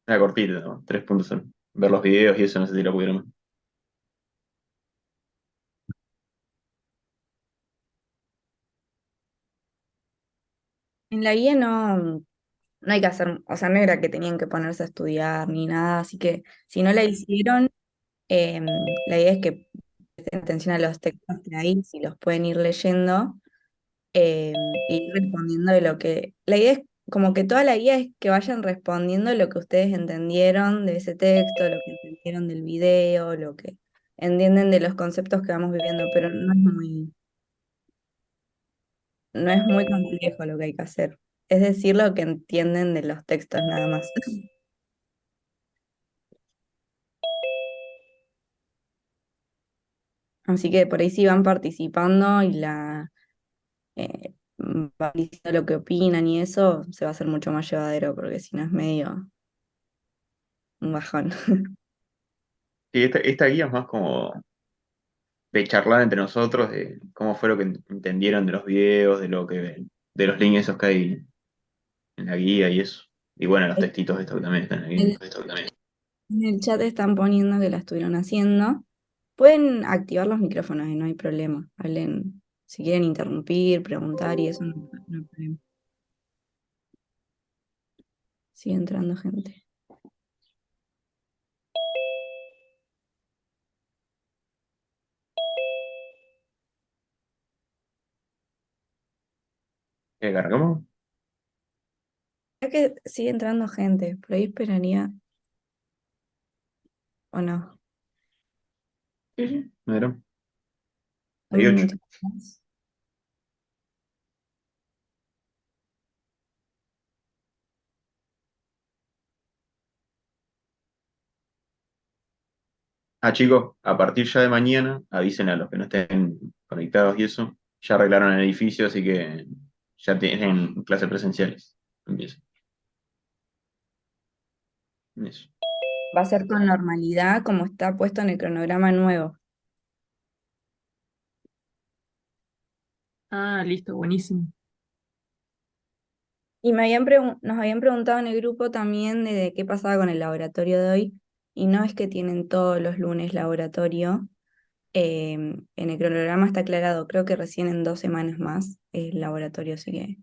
Era cortita, ¿no? 3.0. Ver los videos y eso no sé si lo pudieron. En la guía no hay que hacer, o sea, no era que tenían que ponerse a estudiar ni nada, así que si no la hicieron, la idea es que presten atención a los textos que hay, si los pueden ir leyendo, e ir respondiendo de lo que... La idea es como que toda la guía es que vayan respondiendo lo que ustedes entendieron de ese texto, lo que entendieron del video, lo que entienden de los conceptos que vamos viviendo, pero no es muy complejo lo que hay que hacer. Es decir, lo que entienden de los textos nada más. Así que por ahí sí van participando y van diciendo lo que opinan y eso se va a hacer mucho más llevadero, porque si no es medio un bajón. Sí, esta guía es más como de charlar entre nosotros, de cómo fue lo que entendieron de los videos, de los links esos que hay en la guía y eso. Y bueno, los textitos estos que también están en la guía. En el chat están poniendo que la estuvieron haciendo. Pueden activar los micrófonos y no hay problema. Hablen, si quieren interrumpir, preguntar y eso no hay problema. Sigue entrando gente. ¿Qué cargamos? Ya que sigue entrando gente, por ahí esperaría o no. Sí, sí. Mira, Un 38. minutito más. Ah, chicos, a partir ya de mañana, avisen a los que no estén conectados y eso. Ya arreglaron el edificio, así que ya tienen clases presenciales. Empieza. Eso. Va a ser con normalidad como está puesto en el cronograma nuevo. Ah, listo, buenísimo. Y nos habían preguntado en el grupo también de qué pasaba con el laboratorio de hoy. Y no es que tienen todos los lunes laboratorio. En el cronograma está aclarado, creo que recién en 2 semanas más el laboratorio, así que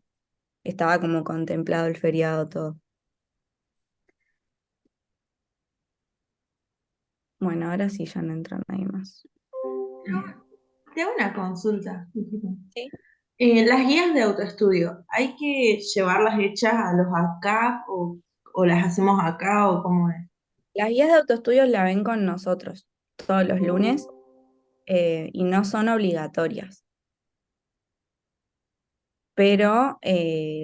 estaba como contemplado el feriado todo. Bueno, ahora sí ya no entran nadie más. Te hago una consulta. Sí. Las guías de autoestudio, ¿hay que llevarlas hechas a los ACAP o las hacemos acá o cómo es? Las guías de autoestudios la ven con nosotros todos los lunes, y no son obligatorias, pero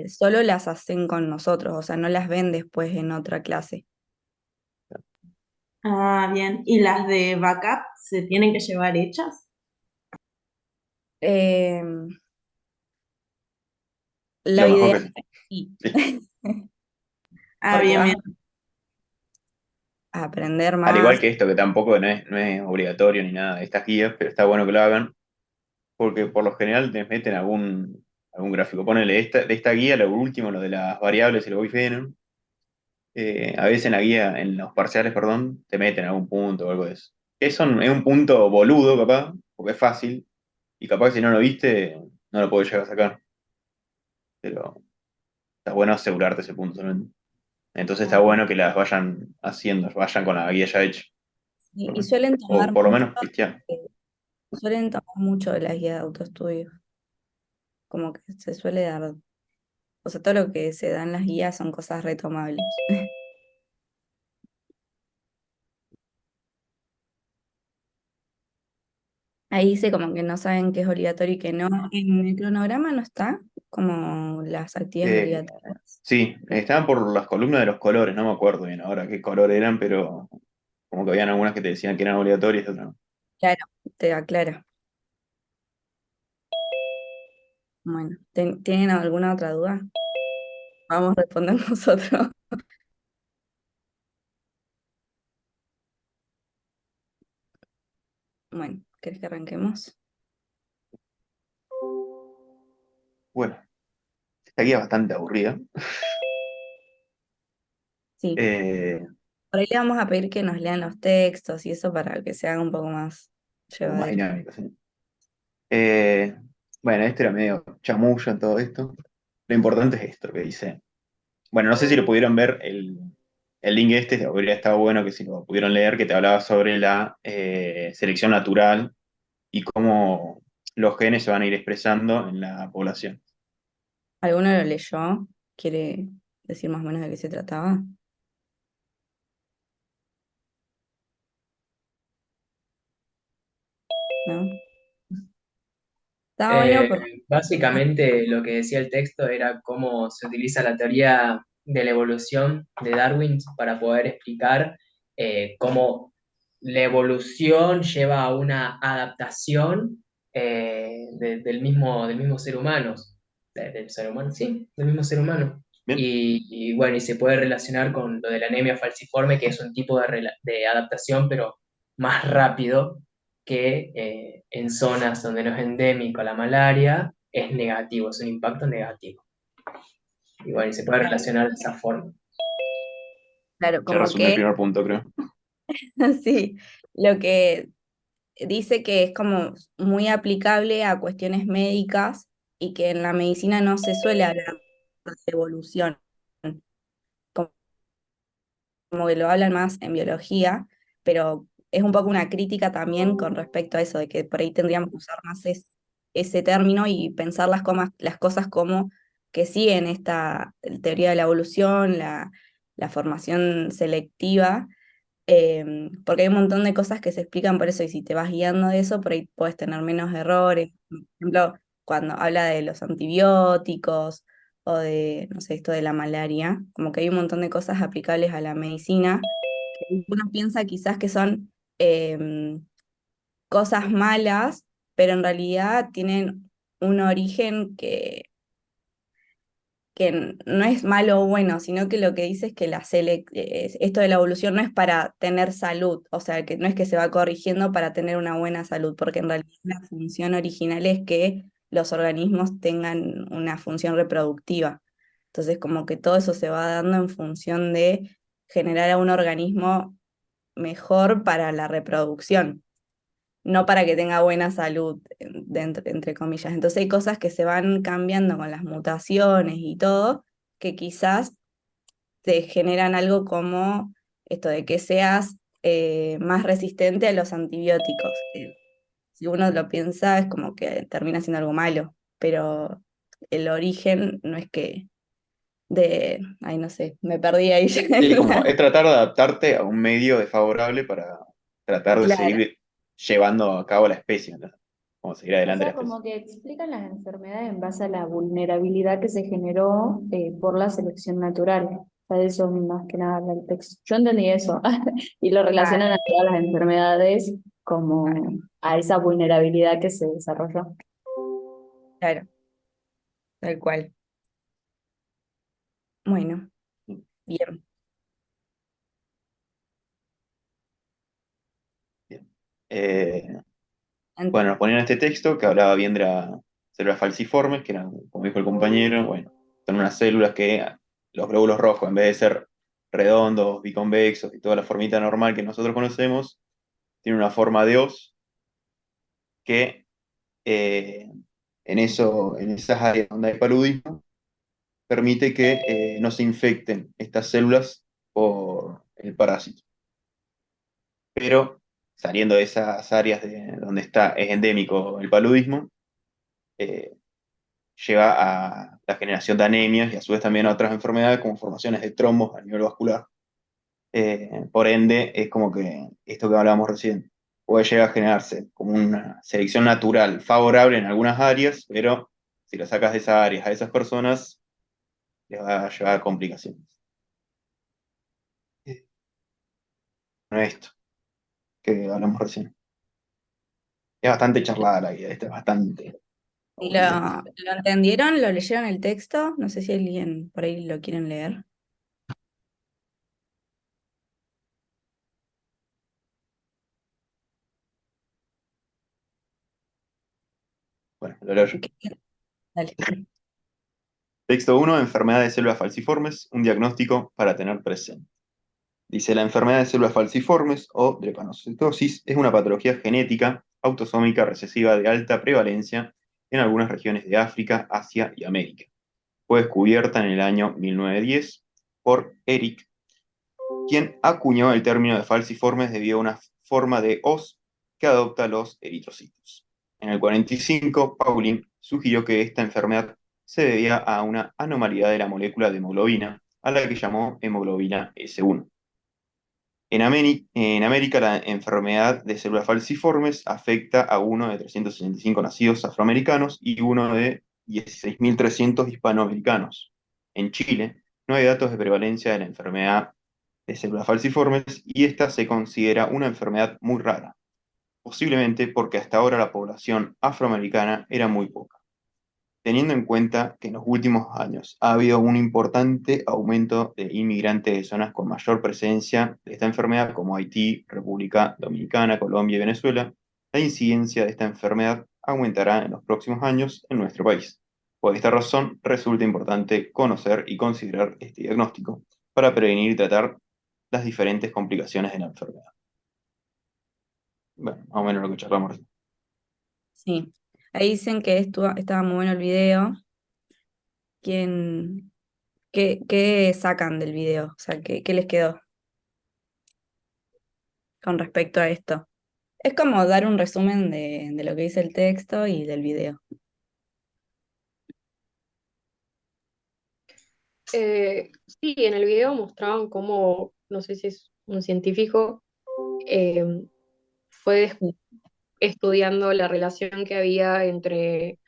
solo las hacen con nosotros, o sea, no las ven después en otra clase. Ah, bien. ¿Y las de backup se tienen que llevar hechas? Eh, Lo lo mejor ideal que es que sí, sí. Ah, porque bien, vas bien. a aprender Al igual más. que esto, que tampoco no es obligatorio ni nada de estas guías, pero está bueno que lo hagan, porque por lo general te meten algún gráfico. Ponele de esta guía, lo último, lo de las variables y lo Wi-Fi, a veces en la guía, en los parciales, perdón, te meten algún punto o algo de eso. Es un punto boludo, capaz, porque es fácil, y capaz que si no lo viste, no lo puedes llegar a sacar. Pero está bueno asegurarte ese punto solamente. Entonces está bueno que las vayan haciendo, vayan con la guía ya hecha. Y suelen O tomar por lo mucho, menos cristiano. suelen tomar mucho de las guías de autoestudio, como que se suele dar, o sea, todo lo que se da en las guías son cosas retomables. Ahí dice como que no saben qué es obligatorio y qué no. En el cronograma no está como las actividades Eh, obligatorias. sí, estaban por las columnas de los colores, no me acuerdo bien ahora qué color eran, pero como que habían algunas que te decían que eran obligatorias, otras no. Claro, te aclara. Bueno, ¿tienen alguna otra duda? Vamos a responder nosotros. Bueno, ¿querés que arranquemos? Bueno, esta guía es bastante aburrida. Sí, Eh, por ahí le vamos a pedir que nos lean los textos y eso para que se haga un poco más como más llevadero. dinámico, sí. Eh, bueno, este era medio chamuyo en todo esto. Lo importante es esto que dice. Bueno, no sé si lo pudieron ver, el link este, habría estado bueno que si lo pudieron leer, que te hablaba sobre la selección natural y cómo los genes se van a ir expresando en la población. ¿Alguno lo leyó? ¿Quiere decir más o menos de qué se trataba? ¿No? Está bueno porque Básicamente lo que decía el texto era cómo se utiliza la teoría de la evolución de Darwin para poder explicar cómo la evolución lleva a una adaptación del mismo ser humano, del ser humano, sí, del mismo ser humano. Bien, Y bueno, y se puede relacionar con lo de la anemia falciforme, que es un tipo de adaptación, pero más rápido que en zonas donde no es endémico la malaria, es negativo, es un impacto negativo. Y bueno, y se puede relacionar de esa forma. claro, ya como resumí el que primer punto, creo. sí, lo que dice que es como muy aplicable a cuestiones médicas y que en la medicina no se suele hablar de evolución, como como que lo hablan más en biología, pero es un poco una crítica también con respecto a eso, de que por ahí tendríamos que usar más ese término y pensar las cosas como que siguen esta teoría de la evolución, la formación selectiva, porque hay un montón de cosas que se explican por eso, y si te vas guiando de eso, por ahí puedes tener menos errores. Por ejemplo, cuando habla de los antibióticos o de, no sé, esto de la malaria, como que hay un montón de cosas aplicables a la medicina que uno piensa quizás que son cosas malas, pero en realidad tienen un origen que no es malo o bueno, sino que lo que dice es que esto de la evolución no es para tener salud, o sea, que no es que se va corrigiendo para tener una buena salud, porque en realidad la función original es que los organismos tengan una función reproductiva. Entonces, como que todo eso se va dando en función de generar a un organismo mejor para la reproducción, no para que tenga buena salud, entre comillas. Entonces hay cosas que se van cambiando con las mutaciones y todo, que quizás te generan algo como esto de que seas más resistente a los antibióticos. Que si uno lo piensa, es como que termina siendo algo malo, pero el origen no es que ay, no sé, me perdí ahí ya Sí, en como es tratar de adaptarte a un medio desfavorable para tratar de Claro, seguir llevando a cabo la especie, ¿no? Como seguir O adelante la sea, especie. como que explican las enfermedades en base a la vulnerabilidad que se generó por la selección natural. O sea, eso más que nada habla el texto. Yo entendí eso y lo claro, relacionan a todas las enfermedades como a esa vulnerabilidad que se desarrolló. claro, tal cual. Bueno, bien. Bien. Eh, Ent- bueno, nos ponían este texto que hablaba bien de las células falciformes, que eran, como dijo el compañero, bueno, son unas células que los glóbulos rojos, en vez de ser redondos, biconvexos y toda la formita normal que nosotros conocemos, tienen una forma de hoz que eh, en esas áreas donde hay paludismo permite que no se infecten estas células por el parásito. Pero saliendo de esas áreas donde es endémico el paludismo, eh, lleva a la generación de anemias y a su vez también a otras enfermedades como formaciones de trombos a nivel vascular. Por ende, es como que esto que hablábamos recién puede llegar a generarse como una selección natural favorable en algunas áreas, pero si lo sacas de esas áreas a esas personas, les va a llevar a complicaciones. No es esto que hablamos recién. Es bastante charlada la guía, esta es bastante ¿Y aburrida. lo entendieron? ¿Lo leyeron el texto? No sé si alguien por ahí lo quieren leer. Bueno, lo leo yo. Ok, dale. Texto 1, enfermedad de células falciformes, un diagnóstico para tener presente. Dice, la enfermedad de células falciformes o drepanocitosis es una patología genética autosómica recesiva de alta prevalencia en algunas regiones de África, Asia y América. Fue descubierta en el año 1910 por Eric, quien acuñó el término de falciformes debido a una forma de hoz que adopta los eritrocitos. En el 45, Pauling sugirió que esta enfermedad se debía a una anormalidad de la molécula de hemoglobina, a la que llamó hemoglobina S1. En América, la enfermedad de células falciformes afecta a uno de 365 nacidos afroamericanos y uno de 16.300 hispanoamericanos. En Chile, no hay datos de prevalencia de la enfermedad de células falciformes y esta se considera una enfermedad muy rara, posiblemente porque hasta ahora la población afroamericana era muy poca, teniendo en cuenta que en los últimos años ha habido un importante aumento de inmigrantes de zonas con mayor presencia de esta enfermedad, como Haití, República Dominicana, Colombia y Venezuela. La incidencia de esta enfermedad aumentará en los próximos años en nuestro país. Por esta razón, resulta importante conocer y considerar este diagnóstico para prevenir y tratar las diferentes complicaciones de la enfermedad. Bueno, más o menos lo que charlamos recién. Sí. Ahí dicen que estaba muy bueno el video. ¿Quién, qué sacan del video? O sea, ¿qué les quedó con respecto a esto? Es como dar un resumen de lo que dice el texto y del video. Sí, en el video mostraban cómo, no sé si es un científico, eh, fue Sí. estudiando la relación que había entre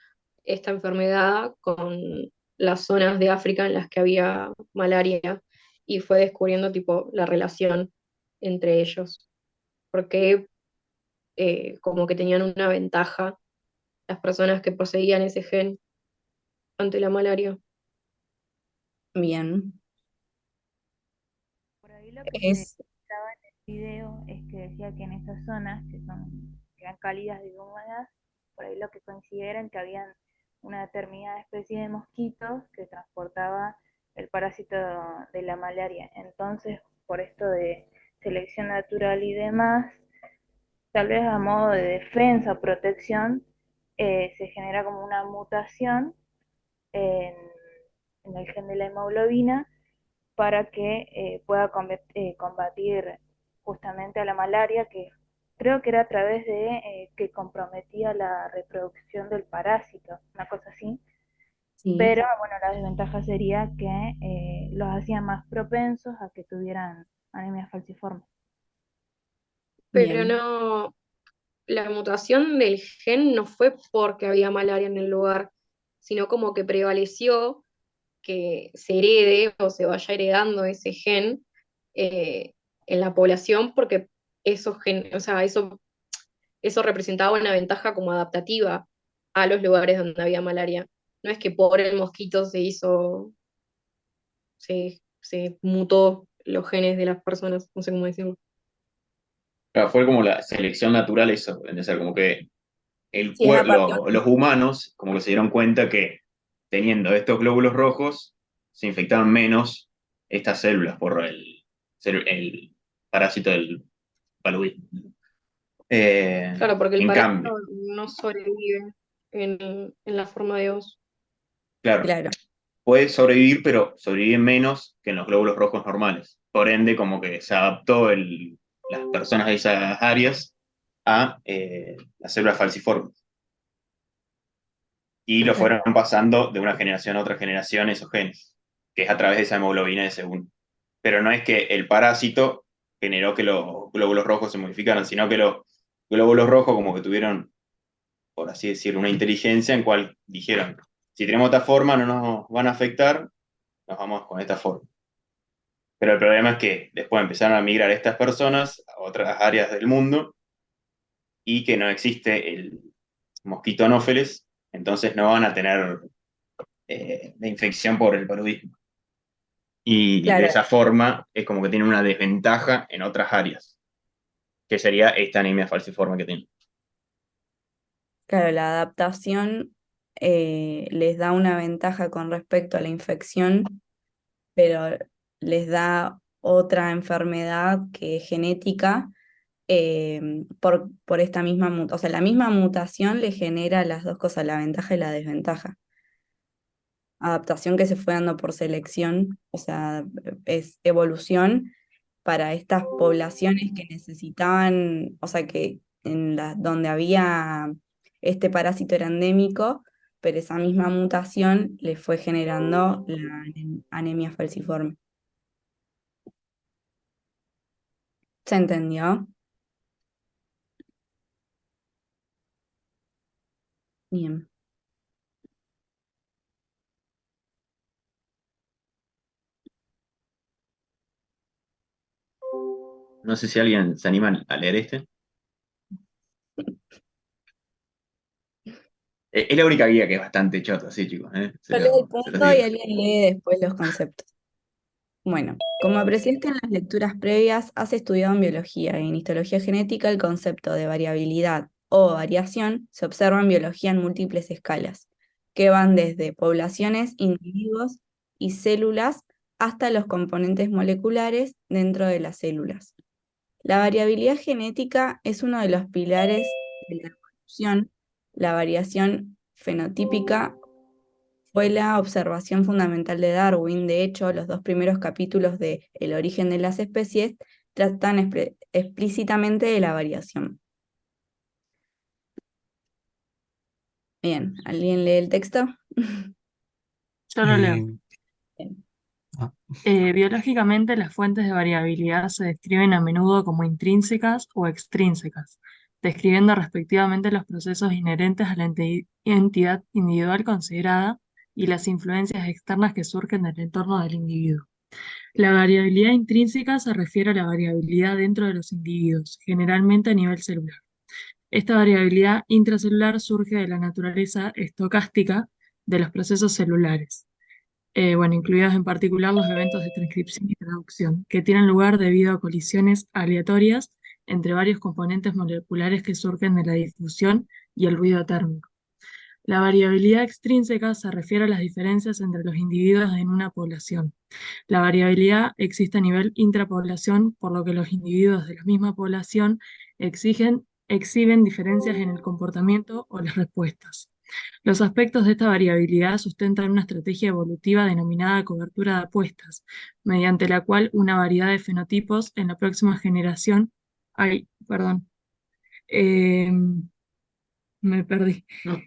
esta enfermedad con las zonas de África en las que había malaria y fue descubriendo tipo la relación entre ellos, porque como que tenían una ventaja las personas que poseían ese gen ante la malaria. Bien. Por ahí lo que se Es, estaba en el video es que decía que en esas zonas, que eran cálidas de humedad, por ahí lo que consideran que habían una determinada especie de mosquitos que transportaba el parásito de la malaria. Entonces, por esto de selección natural y demás, tal vez a modo de defensa o protección, se genera como una mutación en, en el gen de la hemoglobina para que pueda combatir justamente a la malaria, que creo que era a través de que comprometía la reproducción del parásito, una cosa así. sí, Pero bueno, la desventaja sería que los hacía más propensos a que tuvieran anemia falciforme. Pero bien. no, la mutación del gen no fue porque había malaria en el lugar, sino como que prevaleció que se herede o se vaya heredando ese gen eh, en la población porque o sea, eso representaba una ventaja como adaptativa a los lugares donde había malaria. No es que por el mosquito se mutó los genes de las personas, no sé cómo decirlo. Claro, fue como la selección natural eso, es decir, como que Sí, es a partir los humanos como que se dieron cuenta que teniendo estos glóbulos rojos se infectaban menos estas células por el parásito del paludismo. Claro, porque el En parásito cambio, no sobrevive en la forma de os. claro, claro. puede sobrevivir, pero sobrevive menos que en los glóbulos rojos normales. Por ende, como que se adaptó las personas de esas áreas a las células falciformes. Y lo Claro. fueron pasando de una generación a otra generación esos genes, que es a través de esa hemoglobina de segundo. Pero no es que el parásito generó que los glóbulos rojos se modificaran, sino que los glóbulos rojos como que tuvieron, por así decirlo, una inteligencia en cual dijeron, si tenemos esta forma no nos van a afectar, nos vamos con esta forma. Pero el problema es que después empezaron a migrar estas personas a otras áreas del mundo y que no existe el mosquito anófeles, entonces no van a tener la infección por el paludismo. Y de Claro, esa forma es como que tienen una desventaja en otras áreas, que sería esta anemia falciforme que tienen. claro, la adaptación les da una ventaja con respecto a la infección, pero les da otra enfermedad que es genética por esta misma mutación. O sea, la misma mutación le genera las dos cosas, la ventaja y la desventaja. Adaptación que se fue dando por selección, o sea, es evolución para estas poblaciones que necesitaban, o sea, que donde había este parásito era endémico, pero esa misma mutación le fue generando la anemia falciforme. ¿Se entendió? Bien. No sé si alguien se anima a leer este. Es la única guía que es bastante chota, sí, chicos, ¿eh? Yo leo el Se los punto y digo. alguien lee después los conceptos. Bueno, como apreciaste en las lecturas previas, has estudiado en biología y en histología genética el concepto de variabilidad o variación se observa en biología en múltiples escalas, que van desde poblaciones, individuos y células hasta los componentes moleculares dentro de las células. La variabilidad genética es uno de los pilares de la evolución. La variación fenotípica fue la observación fundamental de Darwin. De hecho, los dos primeros capítulos de El origen de las especies tratan explícitamente de la variación. Bien, ¿alguien lee el texto? Yo lo leo. Bien. Biológicamente, las fuentes de variabilidad se describen a menudo como intrínsecas o extrínsecas, describiendo respectivamente los procesos inherentes a la entidad individual considerada y las influencias externas que surgen del entorno del individuo. La variabilidad intrínseca se refiere a la variabilidad dentro de los individuos, generalmente a nivel celular. Esta variabilidad intracelular surge de la naturaleza estocástica de los procesos celulares, incluidos en particular los eventos de transcripción y traducción, que tienen lugar debido a colisiones aleatorias entre varios componentes moleculares que surgen de la difusión y el ruido térmico. La variabilidad extrínseca se refiere a las diferencias entre los individuos en una población. La variabilidad existe a nivel intrapoblación, por lo que los individuos de la misma población exhiben diferencias en el comportamiento o las respuestas. Los aspectos de esta variabilidad sustentan una estrategia evolutiva denominada cobertura de apuestas, mediante la cual una variedad de fenotipos en la próxima generación. Ay, perdón. Eh, Me perdí. No,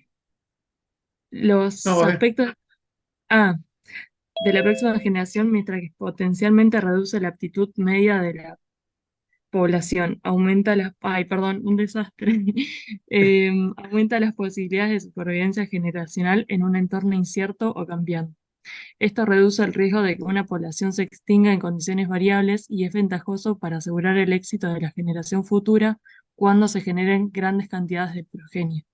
Los no, a ver. aspectos de la próxima generación, mientras que potencialmente reduce la aptitud media de la población, un desastre. Aumenta las posibilidades de supervivencia generacional en un entorno incierto o cambiante. Esto reduce el riesgo de que una población se extinga en condiciones variables y es ventajoso para asegurar el éxito de la generación futura cuando se generen grandes cantidades de progenie.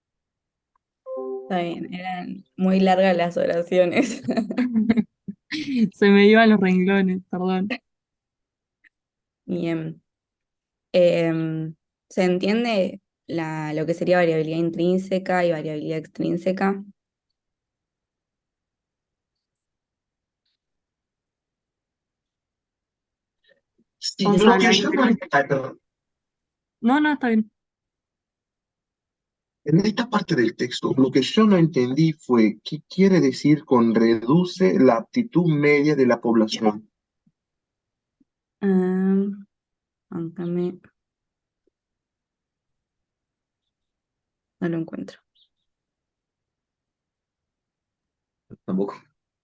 Está bien, eran muy largas las oraciones. Se me iban los renglones, perdón. Bien. ¿Se entiende lo que sería variabilidad intrínseca y variabilidad extrínseca? Sí, O lo sea, que la yo no, intrínseca. perdón. No, está bien. En esta parte del texto, lo que yo no entendí fue qué quiere decir con reduce la aptitud media de la población. Ah, aguántame, no lo encuentro. Tampoco.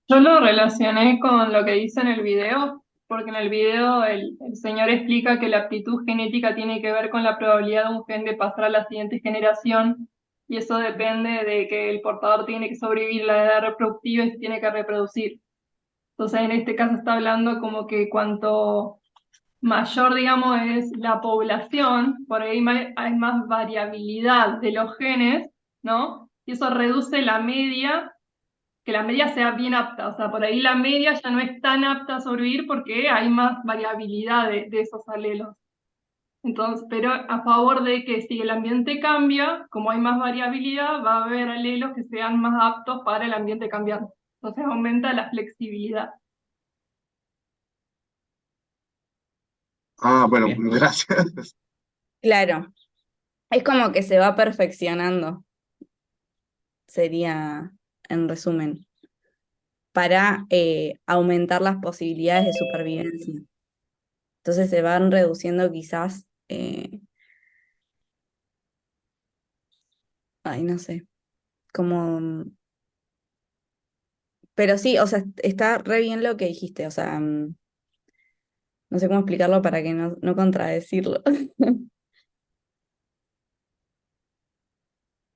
Yo lo relacioné con lo que dice en el video, porque en el video el señor explica que la aptitud genética tiene que ver con la probabilidad de un gen de pasar a la siguiente generación, y eso depende de que el portador tiene que sobrevivir la edad reproductiva y se tiene que reproducir. Entonces, en este caso está hablando como que cuanto mayor, digamos, es la población, por ahí hay más variabilidad de los genes, ¿no? Y eso reduce la media, que la media sea bien apta. O sea, por ahí la media ya no es tan apta a sobrevivir porque hay más variabilidad de esos alelos. Entonces, pero a favor de que si el ambiente cambia, como hay más variabilidad, va a haber alelos que sean más aptos para el ambiente cambiante. Entonces aumenta la flexibilidad. Ah, bueno, Bien. gracias. Claro, es como que se va perfeccionando, sería en resumen, para aumentar las posibilidades de supervivencia. Entonces se van reduciendo quizás, ay, no sé, como... Pero sí, o sea, está re bien lo que dijiste, o sea, no sé cómo explicarlo para que no contradecirlo.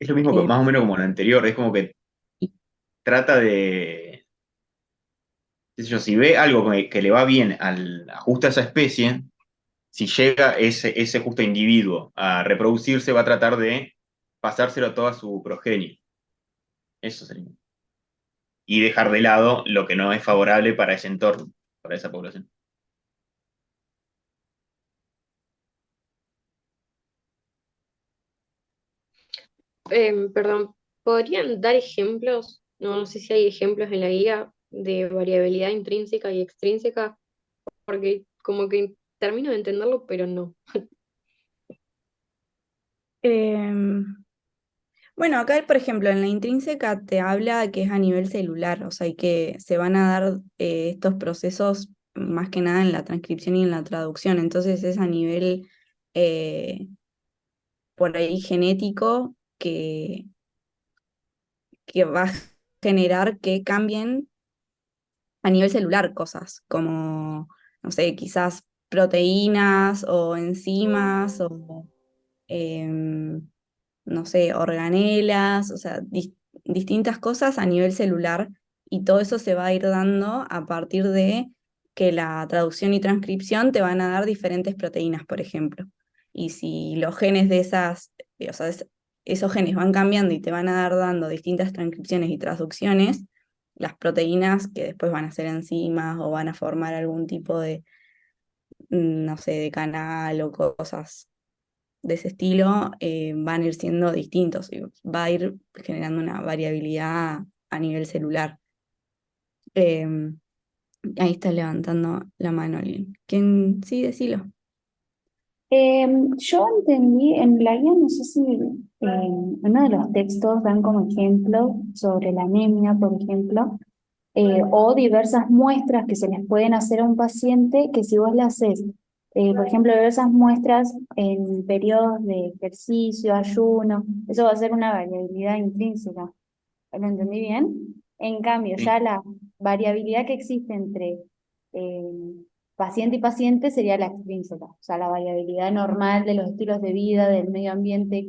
Es lo mismo, Eh, más o menos como lo anterior, es como que trata de, qué sé yo, si ve algo que le va bien al justo a esa especie, si llega ese justo individuo a reproducirse, va a tratar de pasárselo a toda su progenie. Eso sería. Y dejar de lado lo que no es favorable para ese entorno, para esa población. Perdón, ¿podrían dar ejemplos? No, no sé si hay ejemplos en la guía de variabilidad intrínseca y extrínseca, porque como que termino de entenderlo, pero no. em, bueno, acá, por ejemplo, en la intrínseca te habla que es a nivel celular, o sea, y que se van a dar estos procesos más que nada en la transcripción y en la traducción, entonces es a nivel eh, por ahí genético que va a generar que cambien a nivel celular cosas, como, no sé, quizás proteínas o enzimas o em, no sé, organelas, o sea, distintas cosas a nivel celular y todo eso se va a ir dando a partir de que la traducción y transcripción te van a dar diferentes proteínas, por ejemplo. Y si los genes de esas, o sea, esos genes van cambiando y te van a dar dando distintas transcripciones y traducciones, las proteínas que después van a ser enzimas o van a formar algún tipo de, no sé, de canal o cosas de ese estilo van a ir siendo distintos y va a ir generando una variabilidad a nivel celular. Eh, ahí está levantando la mano alguien. ¿Quién? Sí, decilo. Yo entendí en la guía, no sé si en uno de los textos dan como ejemplo sobre la anemia, por ejemplo, o diversas muestras que se les pueden hacer a un paciente que si vos le haces, por ejemplo, diversas muestras en periodos de ejercicio, ayuno, eso va a ser una variabilidad intrínseca. ¿Lo entendí bien? En cambio, Sí. ya la variabilidad que existe entre eh, paciente y paciente sería la extrínseca, o sea, la variabilidad normal de los estilos de vida, del medio ambiente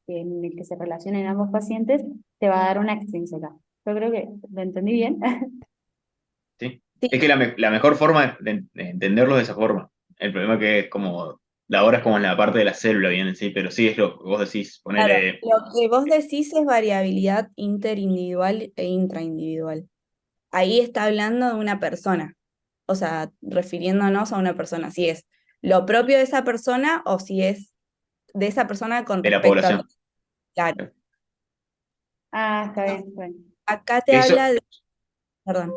en el que se relacionan ambos pacientes, te va a dar una extrínseca. Yo creo que lo entendí bien. ¿Sí? Sí, Es que la mejor forma de entenderlo es de esa forma. El problema que es como, la hora es como en la parte de la célula, bien en sí, pero sí es lo que vos decís, claro. ponele, Lo que vos decís es variabilidad interindividual e intraindividual. Ahí está hablando de una persona, o sea, refiriéndonos a una persona, si es lo propio de esa persona o si es de esa persona con de la respecto a... población. Claro, Ah, está bien, está bien. acá te Eso, habla de... Perdón.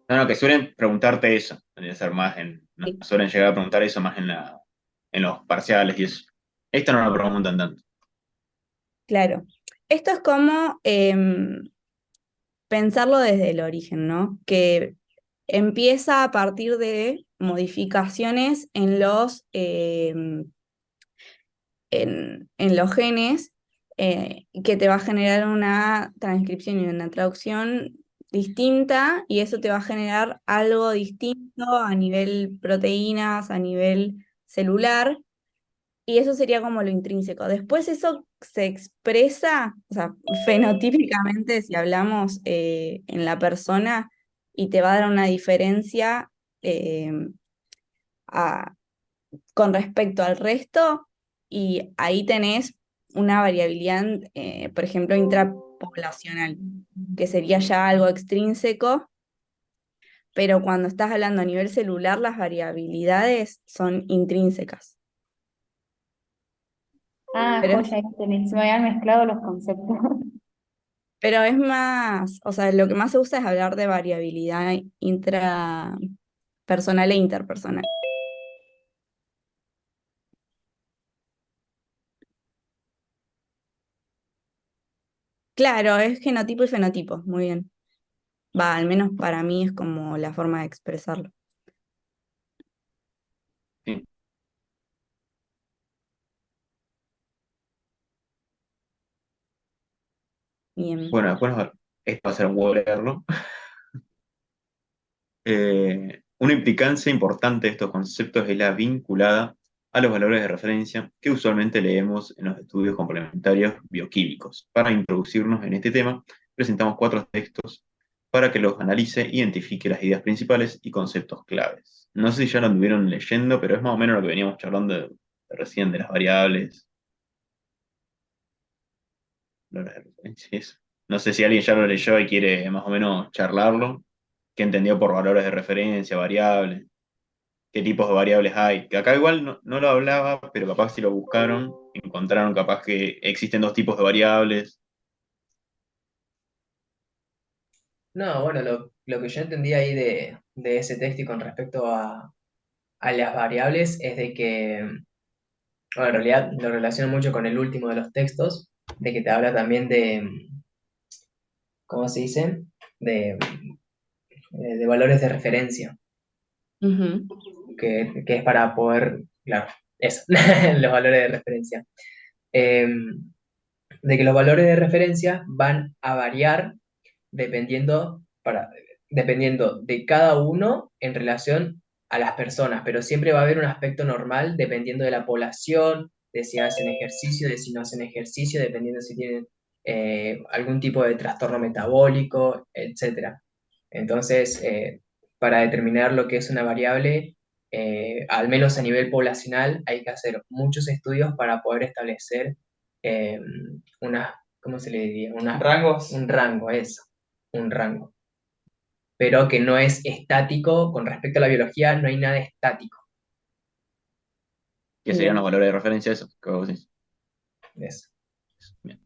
no, no, que suelen preguntarte eso, suelen ser más no, Sí. suelen llegar a preguntar eso más en los parciales y eso. Esto no lo preguntan tanto. Claro. Esto es como pensarlo desde el origen, ¿no? Que empieza a partir de modificaciones en los genes que te va a generar una transcripción y una traducción distinta y eso te va a generar algo distinto a nivel proteínas, a nivel celular. Y eso sería como lo intrínseco. Después eso se expresa, o sea, fenotípicamente, si hablamos en la persona, y te va a dar una diferencia eh, a- con respecto al resto, y ahí tenés una variabilidad, por ejemplo, intrapoblacional, que sería ya algo extrínseco, pero cuando estás hablando a nivel celular, las variabilidades son intrínsecas. Ah, Pero es, joya, ahí tenés, se me habían mezclado los conceptos. pero es más, o sea, lo que más se usa es hablar de variabilidad intrapersonal e interpersonal. Claro, es genotipo y fenotipo, muy bien. Va, al menos para mí es como la forma de expresarlo. Sí. Bien. Bueno, después esto va a ser un huevo leerlo. Una implicancia importante de estos conceptos es la vinculada a los valores de referencia que usualmente leemos en los estudios complementarios bioquímicos. Para introducirnos en este tema, presentamos 4 textos para que los analice e identifique las ideas principales y conceptos claves. No sé si ya lo anduvieron leyendo, pero es más o menos lo que veníamos charlando recién de las variables, valores de referencia y eso. No sé si alguien ya lo leyó y quiere más o menos charlarlo. ¿Qué entendió por valores de referencia, variables? ¿Qué tipos de variables hay? Que acá igual no lo hablaba, pero capaz si lo buscaron, encontraron capaz que existen 2 tipos de variables. No, bueno, lo que yo entendí ahí de ese texto y con respecto a las variables es de que, bueno, en realidad lo relaciono mucho con el último de los textos, de que te habla también de, ¿cómo se dice? De, de valores de referencia, Ujú. que es para poder, claro, eso, los valores de referencia. Eh, de que los valores de referencia van a variar dependiendo, dependiendo de cada uno en relación a las personas, pero siempre va a haber un aspecto normal dependiendo de la población, de si hacen ejercicio, de si no hacen ejercicio, dependiendo si tienen algún tipo de trastorno metabólico, etcétera. Entonces, para determinar lo que es una variable, al menos a nivel poblacional, hay que hacer muchos estudios para poder establecer eh, unas, ¿cómo se le diría? Rangos. Un rango, eso, un rango. Pero que no es estático, con respecto a la biología, no hay nada estático. ¿Qué serían los Bien, valores de referencia? Eso, que vos decís. Eso. Bien.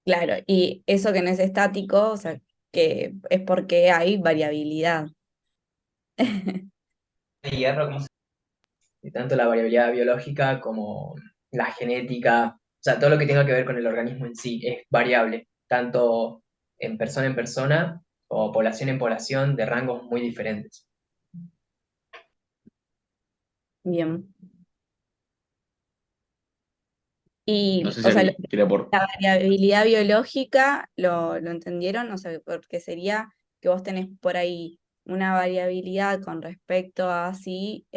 claro. Y eso que no es estático, o sea, que es porque hay variabilidad. Hierro, ¿cómo se Y tanto la variabilidad biológica como la genética, o sea, todo lo que tenga que ver con el organismo en sí es variable, tanto en persona o población en población, de rangos muy diferentes. Bien. No Y, sé si o sea, alguien quiere aportar. la variabilidad biológica, ¿lo entendieron? O sea, porque sería que vos tenés por ahí una variabilidad con respecto a si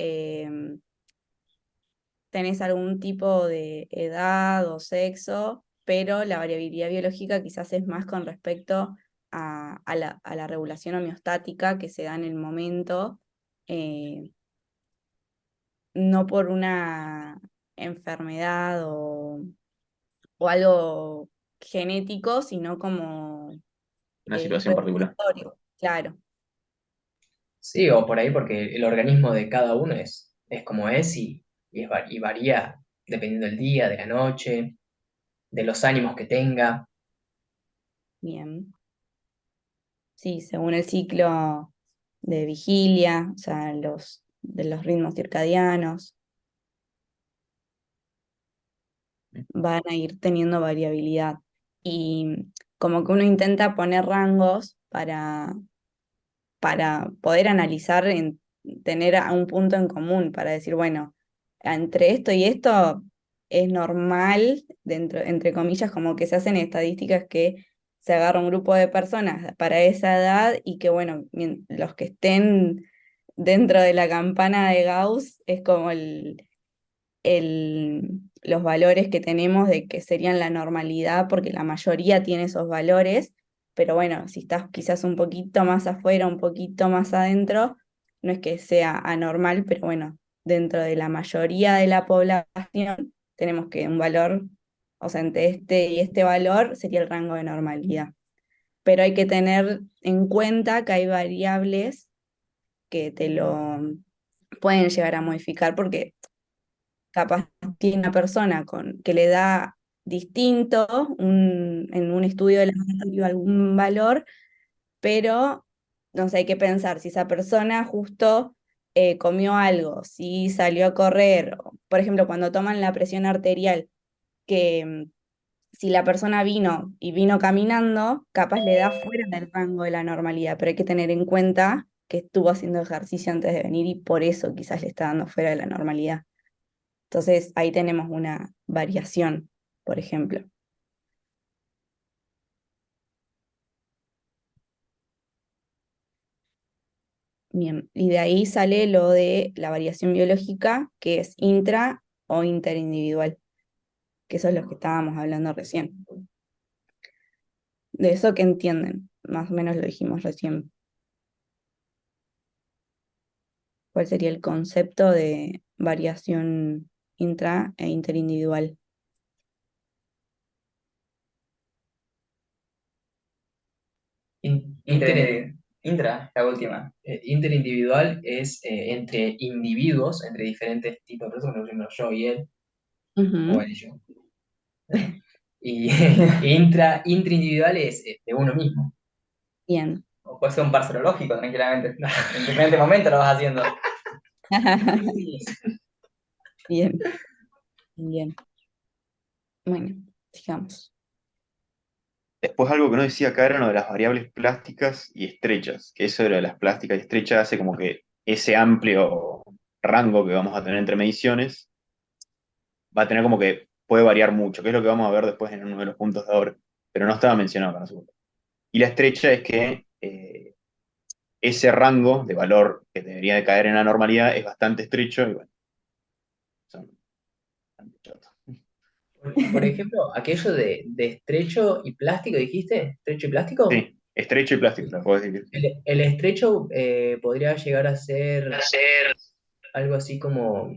tenés algún tipo de edad o sexo, pero la variabilidad biológica quizás es más con respecto a la regulación homeostática que se da en el momento, eh, no por una enfermedad o algo genético, sino como Una situación particular. regulatorio, claro, Sí, o por ahí porque el organismo de cada uno es como es y varía dependiendo del día, de la noche, de los ánimos que tenga. bien. Sí, según el ciclo de vigilia, o sea, de los ritmos circadianos, van a ir teniendo variabilidad. Y como que uno intenta poner rangos para poder analizar, tener a un punto en común, para decir, bueno, entre esto y esto es normal, dentro, entre comillas, como que se hacen estadísticas que se agarra un grupo de personas para esa edad y que, bueno, los que estén dentro de la campana de Gauss es como los valores que tenemos de que serían la normalidad, porque la mayoría tiene esos valores, pero bueno, si estás quizás un poquito más afuera, un poquito más adentro, no es que sea anormal, pero bueno, dentro de la mayoría de la población tenemos que un valor, o sea, entre este y este valor sería el rango de normalidad. Pero hay que tener en cuenta que hay variables que te lo pueden llegar a modificar porque capaz tiene una persona que le da distinto en un estudio de laboratorio algún valor, pero no sé, hay que pensar si esa persona justo comió algo, si salió a correr, por ejemplo, cuando toman la presión arterial, que si la persona vino y vino caminando, capaz le da fuera del rango de la normalidad, pero hay que tener en cuenta que estuvo haciendo ejercicio antes de venir y por eso quizás le está dando fuera de la normalidad. Entonces ahí tenemos una variación, por ejemplo. Bien, y de ahí sale lo de la variación biológica, que es intra o interindividual, que eso es lo que estábamos hablando recién. De eso que entienden, más o menos lo dijimos recién. ¿Cuál sería el concepto de variación intra e interindividual? Intra, la última. Interindividual es entre individuos, entre diferentes tipos de personas, por ejemplo, yo y él, o él y yo. Y intraindividual es de uno mismo. Bien. O puede ser un par serológico, tranquilamente. En diferentes momentos lo vas haciendo. Bien, bien. Bueno, sigamos. Después algo que no decía acá era lo de las variables plásticas y estrechas, que eso de las plásticas y estrechas hace como que ese amplio rango que vamos a tener entre mediciones va a tener como que puede variar mucho, que es lo que vamos a ver después en uno de los puntos de ahora, pero no estaba mencionado acá, no sé por qué. Y la estrecha es que ese rango de valor que debería de caer en la normalidad es bastante estrecho y bueno, son bastante chotos. Por ejemplo, aquello de estrecho y plástico, ¿dijiste? ¿Estrecho y plástico? Sí, estrecho y plástico, te lo puedo decir. El estrecho podría llegar a ser algo así como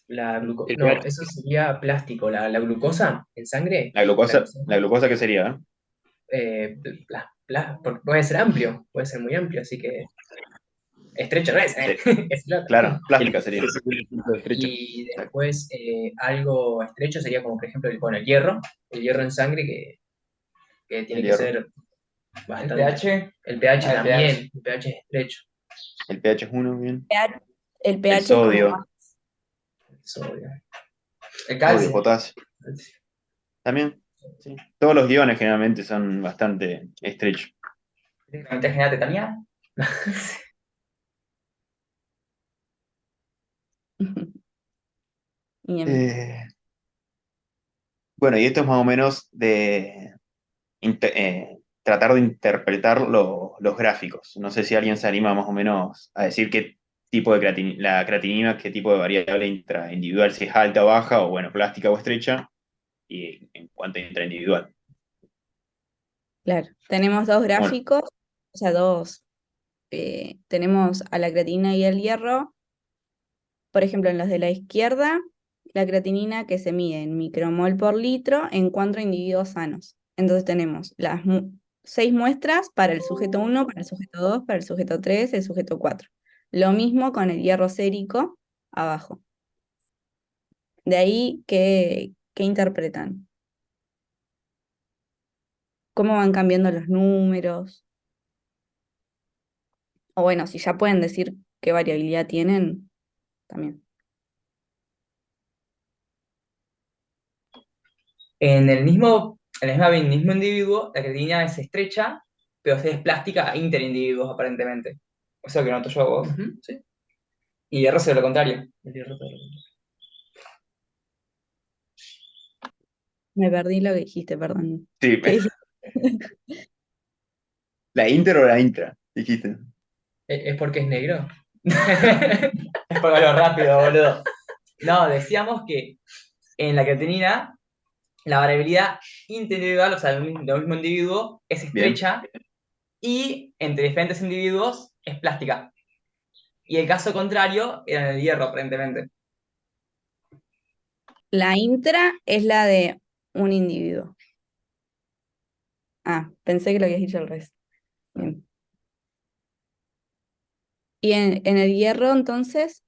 la glucosa. No, eso sería plástico. La glucosa en sangre. La glucosa ¿qué sería? Puede ser amplio, puede ser muy amplio, así que estrecho no es, es plata. Claro, plástica sería. Y después algo estrecho sería como por ejemplo el hierro en sangre que tiene El que hierro. ser ¿El bastante. pH? El pH Ah, el también, pH. el pH es estrecho. El pH es 1, bien. El pH El sodio, es como Sodio. El sodio, calcio. potasio. También, sí. Todos los iones generalmente son bastante estrechos. ¿Te genera tetanía? Bien. Bueno, y esto es más o menos de tratar de interpretar los gráficos. No sé si alguien se anima más o menos a decir qué tipo de la creatinina, qué tipo de variable intraindividual, si es alta o baja, o bueno, plástica o estrecha, y en cuanto a intraindividual. Claro, tenemos dos gráficos, o sea, tenemos a la creatinina y el hierro. Por ejemplo, en los de la izquierda, la creatinina que se mide en micromol por litro en 4 individuos sanos. Entonces tenemos las 6 muestras para el sujeto 1, para el sujeto 2, para el sujeto 3, el sujeto 4. Lo mismo con el hierro sérico abajo. De ahí, ¿qué interpretan? ¿Cómo van cambiando los números? O bueno, si ya pueden decir qué variabilidad tienen, también. En el mismo individuo, la creatinina es estrecha, pero es plástica a interindividuos, aparentemente. Eso es lo que noto yo, vos. Sí. Y hierro es lo contrario. El hierro todo lo contrario. Me perdí lo que dijiste, perdón. Sí, ¿Qué dijiste? ¿la inter o la intra? Dijiste. ¿Es porque es negro? Es por algo rápido, boludo. No, decíamos que en la creatinina la variabilidad interindividual, o sea, del mismo individuo, es estrecha y entre diferentes individuos es plástica. Y el caso contrario era en el hierro, aparentemente. La intra es la de un individuo. Ah, pensé que lo habías dicho al revés. Bien. Y en el hierro, entonces,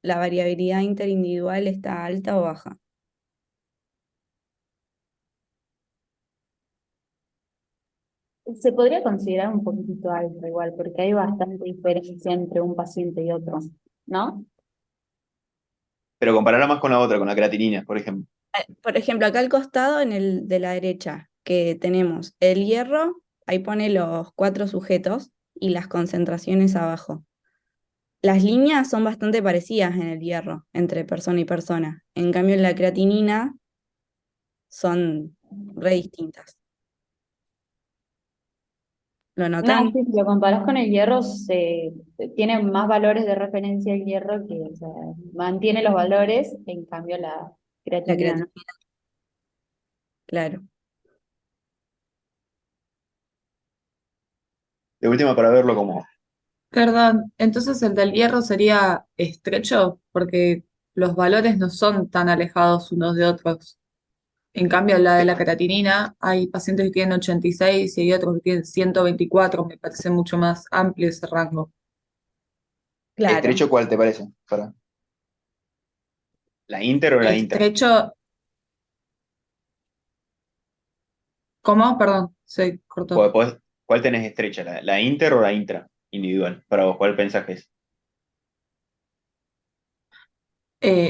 la variabilidad interindividual está alta o baja. Se podría considerar un poquitito alto igual, porque hay bastante diferencia entre un paciente y otro, ¿no? Pero compararla más con la otra, con la creatinina, por ejemplo. Por ejemplo, acá al costado, en el de la derecha, que tenemos el hierro, ahí pone los 4 sujetos y las concentraciones abajo. Las líneas son bastante parecidas en el hierro, entre persona y persona. En cambio, en la creatinina son re distintas. ¿Lo No, notan? sí, si lo comparás con el hierro, tiene más valores de referencia el hierro que, o sea, mantiene los valores, en cambio la La creatinina creatinina, no. claro. De última para verlo como, Perdón, entonces el del hierro sería estrecho porque los valores no son tan alejados unos de otros. En cambio, la de la creatinina, hay pacientes que tienen 86 y hay otros que tienen 124. Me parece mucho más amplio ese rango. Claro. ¿estrecho cuál te parece? ¿La inter o la intra? Estrecho, ¿cómo? Perdón, se cortó. ¿Cuál tenés estrecha? ¿La inter o la intra? Individual. Para vos, ¿cuál pensás que es?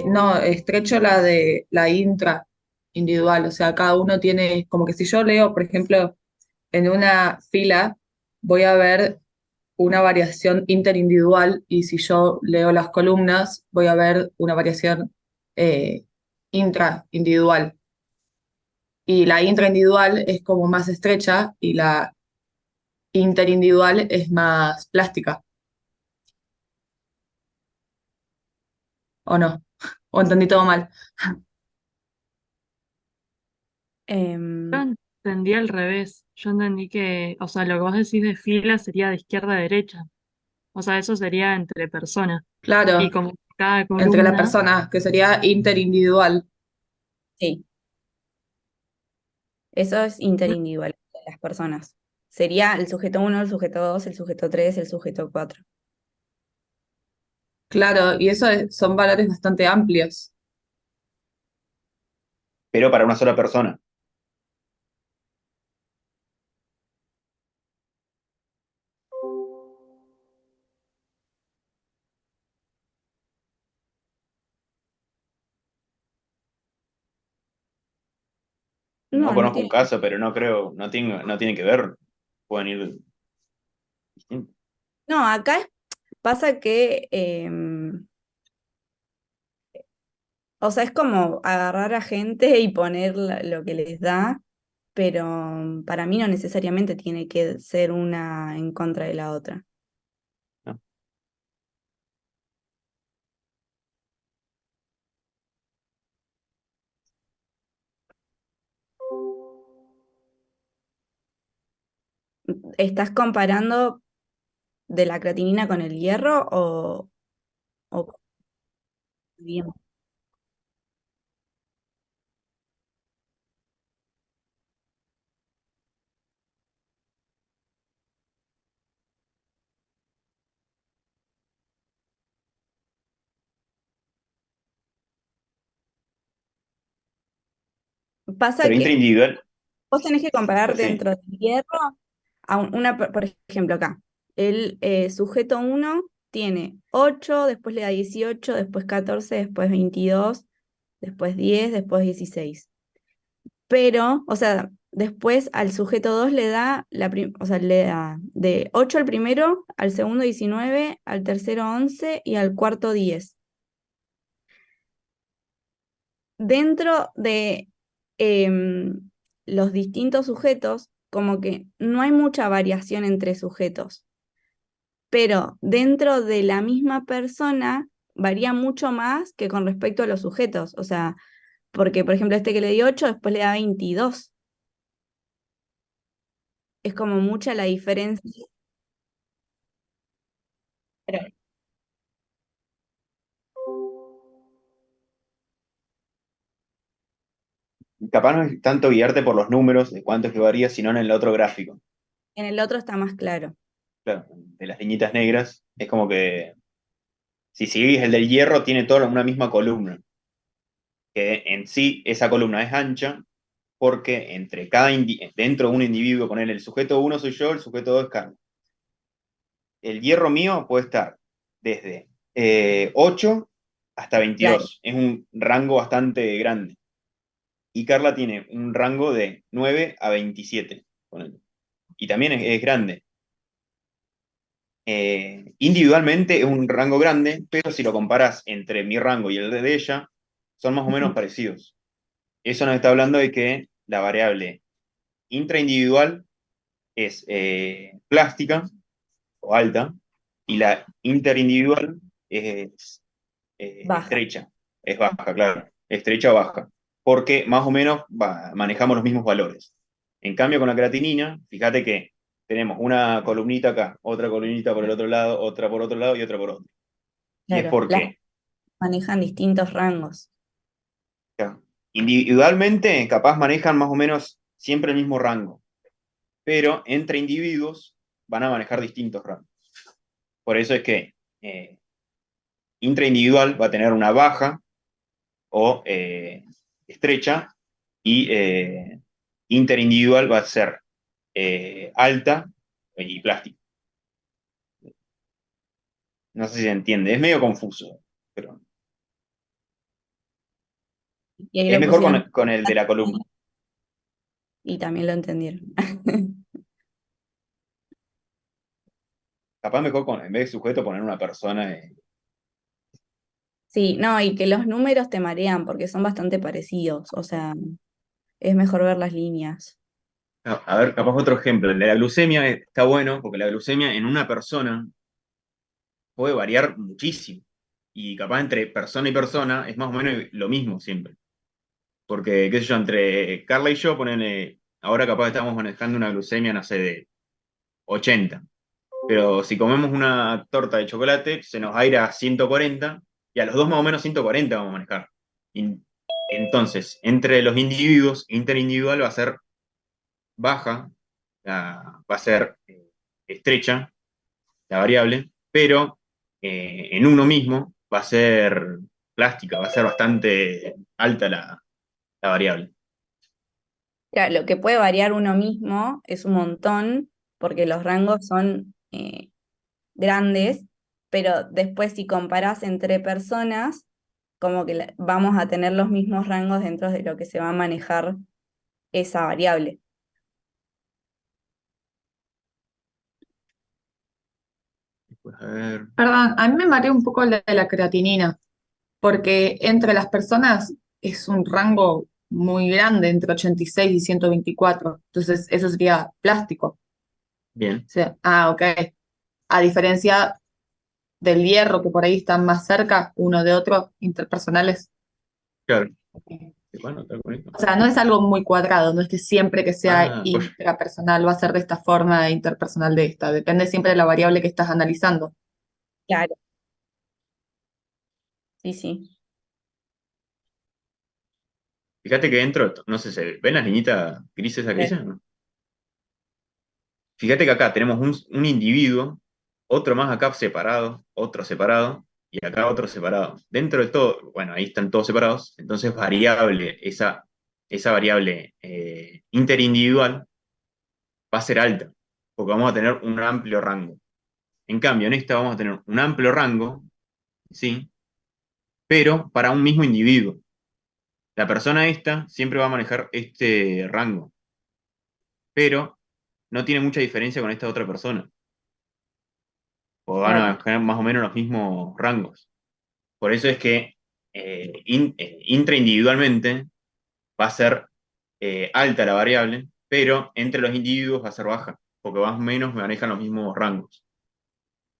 No, estrecho la de la intra individual, o sea, cada uno tiene, como que si yo leo, por ejemplo, en una fila, voy a ver una variación interindividual y si yo leo las columnas, voy a ver una variación intraindividual. Y la intraindividual es como más estrecha y la interindividual es más plástica, ¿o no? ¿O entendí todo mal? Em, Yo entendí al revés. Yo entendí que, o sea, lo que vos decís de fila sería de izquierda a derecha. O sea, eso sería entre personas. Y Claro, como cada entre las columna, personas, que sería interindividual. sí, eso es interindividual de las personas. Sería el sujeto uno, el sujeto 2, el sujeto 3, el sujeto 4. Claro, y eso son valores bastante amplios. Pero para una sola persona. No No, no conozco un tiene. caso, pero no creo, no tiene que ver. Pueden ir distintos. No, acá pasa que, o sea, es como agarrar a gente y poner lo que les da, pero para mí no necesariamente tiene que ser una en contra de la otra. ¿No? ¿Estás comparando de la creatinina con el hierro o bien? Pasa Pero que intraindividual, vos tenés que comparar sí. dentro del hierro a una, por ejemplo, acá, el sujeto uno tiene 8, después le da 18, después 14, después 22, después 10, después 16. Pero, o sea, después al sujeto 2 le da, o sea, le da de 8 al primero, al segundo 19, al tercero 11 y al cuarto 10. Dentro de los distintos sujetos, como que no hay mucha variación entre sujetos, pero dentro de la misma persona varía mucho más que con respecto a los sujetos. O sea, porque por ejemplo este que le dio 8 después le da 22. Es como mucha la diferencia. Pero Capaz no es tanto guiarte por los números de cuánto es que varía, sino en el otro gráfico. en el otro está más claro. Claro, de las liñitas negras, es como que Si seguís el del hierro, tiene toda una misma columna, que en sí esa columna es ancha, porque dentro de un individuo, poner el sujeto 1 soy yo, el sujeto 2 es Carla. El hierro mío puede estar desde 8 hasta Claro, 22. Es un rango bastante grande. Y Carla tiene un rango de 9 a 27. ponele. Y también es grande. Individualmente es un rango grande, pero si lo comparás entre mi rango y el de ella, son más o menos parecidos. Eso nos está hablando de que la variable intraindividual es plástica o alta, y la interindividual es baja. estrecha, es baja, claro, estrecha o baja, porque más o menos manejamos los mismos valores. En cambio, con la creatinina, fíjate que tenemos una columnita acá, otra columnita por el otro lado, otra por otro lado y otra por otro. Y es Claro, las porque manejan distintos rangos. ya, individualmente, capaz manejan más o menos siempre el mismo rango, pero entre individuos van a manejar distintos rangos. Por eso es que intraindividual va a tener una baja o estrecha, y interindividual va a ser alta y plástica. No sé si se entiende, es medio confuso, pero Y ahí es lo mejor pusieron con el de la columna. y también lo entendieron. Capaz mejor en vez de sujeto poner una persona. Sí, no, y que los números te marean porque son bastante parecidos, o sea, es mejor ver las líneas. A ver, capaz otro ejemplo, el de la glucemia está bueno, porque la glucemia en una persona puede variar muchísimo. Y capaz entre persona y persona es más o menos lo mismo siempre. Porque, qué sé yo, entre Carla y yo, ponele, ahora capaz estamos manejando una glucemia, no sé, de 80. Pero si comemos una torta de chocolate, se nos va a ir a 140, y a los dos más o menos 140 vamos a manejar. Y entonces, entre los individuos, interindividual va a ser baja, va a ser estrecha, la variable, pero en uno mismo va a ser plástica, va a ser bastante alta la variable. Claro, lo que puede variar uno mismo es un montón, porque los rangos son grandes, pero después si comparás entre personas, como que vamos a tener los mismos rangos dentro de lo que se va a manejar esa variable. Pues a ver, Perdón, a mí me marea un poco la de la creatinina, porque entre las personas es un rango muy grande, entre 86 y 124. Entonces, eso sería plástico. bien, O sea, ok. A diferencia del hierro, que por ahí están más cerca uno de otro, interpersonales. claro. Bueno, está con esto. O sea, no es algo muy cuadrado, no es que siempre que sea Pues intrapersonal va a ser de esta forma e interpersonal de esta. Depende siempre de la variable que estás analizando. Claro, sí, sí. fíjate que dentro, no sé, ¿se ven las niñitas grises aquellas? ¿No? Fíjate que acá tenemos un individuo, otro más acá separado, otro separado, y acá otro separado. Dentro de todo, bueno, ahí están todos separados, entonces variable, esa variable interindividual va a ser alta, porque vamos a tener un amplio rango. En cambio, en esta vamos a tener un amplio rango, ¿sí? Pero para un mismo individuo. La persona esta siempre va a manejar este rango, pero no tiene mucha diferencia con esta otra persona, o van Claro. a tener más o menos los mismos rangos. Por eso es que intraindividualmente va a ser alta la variable, pero entre los individuos va a ser baja, porque más o menos manejan los mismos rangos.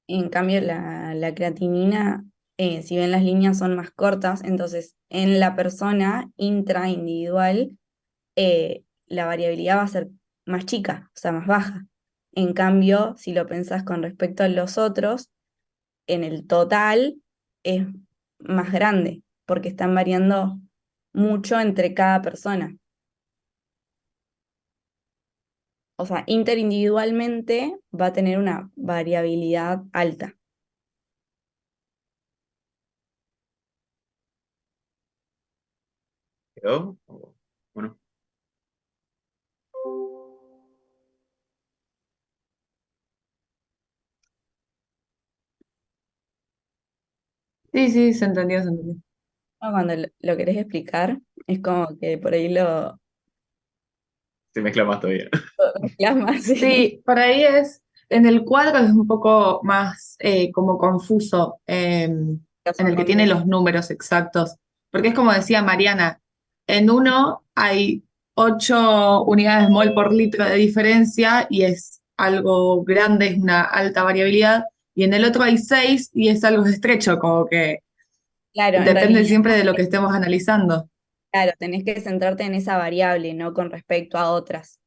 En cambio, la creatinina, si bien las líneas son más cortas, entonces en la persona intraindividual, la variabilidad va a ser más chica, o sea, más baja. En cambio, si lo pensás con respecto a los otros, en el total es más grande, porque están variando mucho entre cada persona. O sea, interindividualmente va a tener una variabilidad alta. ¿Quedó? Bueno, Sí, sí, se entendió, se entendió. No, cuando lo querés explicar, es como que por ahí lo se mezcla más todavía. llamas, sí. Sí, por ahí en el cuadro es un poco más como confuso, en el que tiene los números exactos, porque es como decía Mariana, en uno hay 8 unidades mol por litro de diferencia y es algo grande, es una alta variabilidad, y en el otro hay 6 y es algo estrecho, como que Claro, en depende realidad, siempre de lo que estemos analizando. claro, tenés que centrarte en esa variable, no con respecto a otras.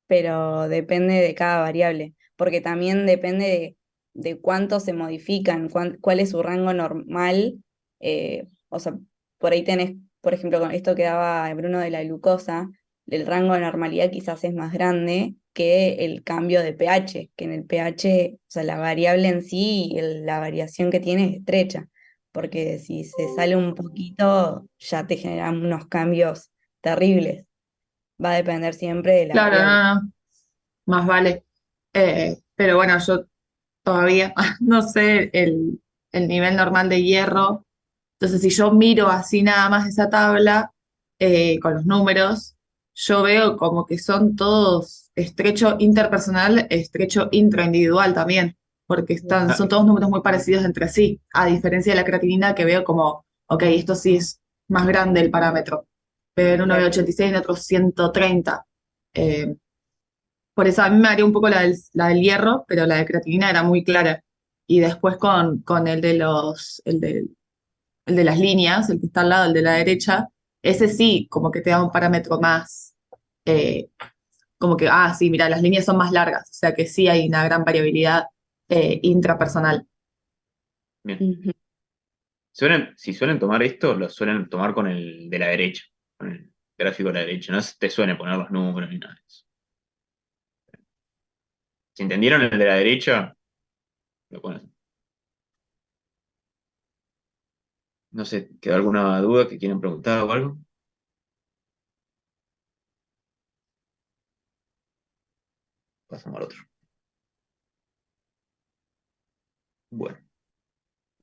Pero depende de cada variable, porque también depende de cuánto se modifican, cuál es su rango normal. O sea, por ahí tenés, por ejemplo, con esto que daba Bruno de la glucosa, el rango de normalidad quizás es más grande que el cambio de pH, que en el pH, o sea, la variable en sí, la variación que tiene es estrecha, porque si se sale un poquito, ya te generan unos cambios terribles. Va a depender siempre de la Claro, variable. no, no, más vale. Pero bueno, yo todavía no sé el nivel normal de hierro. Entonces, si yo miro así nada más esa tabla con los números, yo veo como que son todos estrecho interpersonal, estrecho intraindividual también, porque Ah, son todos números muy parecidos entre sí, a diferencia de la creatinina que veo como, ok, esto sí es más grande el parámetro, pero en uno veo Claro. 86 y en otro 130. Eh, por eso a mí me haría un poco la del hierro, pero la de creatinina era muy clara. Y después con el de las líneas, el que está al lado, el de la derecha, ese sí, como que te da un parámetro más, eh, como que, sí, mira, las líneas son más largas, o sea que sí hay una gran variabilidad intrapersonal. bien. Ujú. Si suelen tomar esto, lo suelen tomar con el de la derecha, con el gráfico de la derecha. No te suelen poner los números ni nada de eso. Si entendieron el de la derecha, lo ponen. No sé, ¿quedó alguna duda que quieren preguntar o algo? Pasamos al otro. Bueno,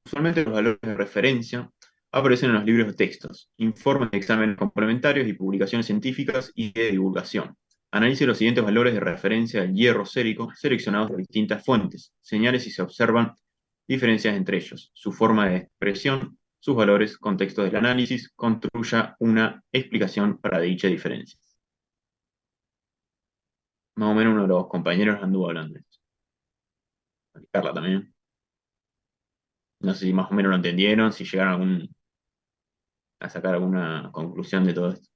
usualmente los valores de referencia aparecen en los libros de textos, informes de exámenes complementarios y publicaciones científicas y de divulgación. Analice los siguientes valores de referencia del hierro sérico seleccionados de distintas fuentes. Señale si se observan diferencias entre ellos, su forma de expresión, sus valores, contexto del análisis, construya una explicación para dicha diferencia. Más o menos uno de los compañeros anduvo hablando de esto. Carla también. No sé si más o menos lo entendieron, si llegaron a sacar alguna conclusión de todo esto.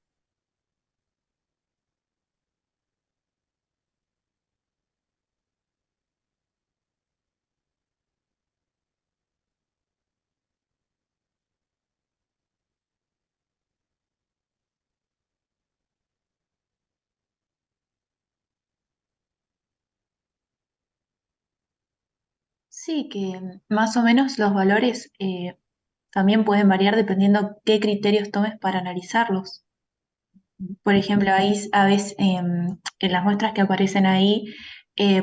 Sí, que más o menos los valores también pueden variar dependiendo qué criterios tomes para analizarlos. Por ejemplo, ahí a veces en las muestras que aparecen ahí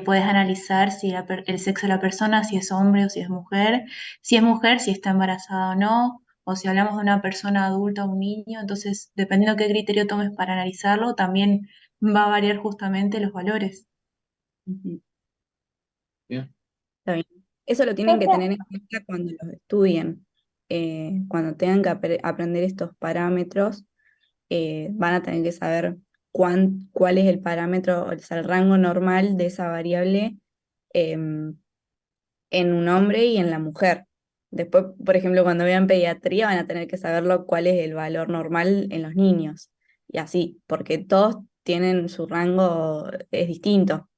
puedes analizar si el sexo de la persona, si es hombre o si es mujer, si está embarazada o no, o si hablamos de una persona adulta o un niño. Entonces, dependiendo qué criterio tomes para analizarlo, también va a variar justamente los valores. Ujú. Bien. Está bien. Eso lo tienen que tener en cuenta cuando los estudien. Cuando tengan que aprender estos parámetros, van a tener que saber cuál es el parámetro, o sea, el rango normal de esa variable em, en un hombre y en la mujer. Después, por ejemplo, cuando vean pediatría, van a tener que saberlo cuál es el valor normal en los niños. Y así, porque todos tienen su rango, es distinto.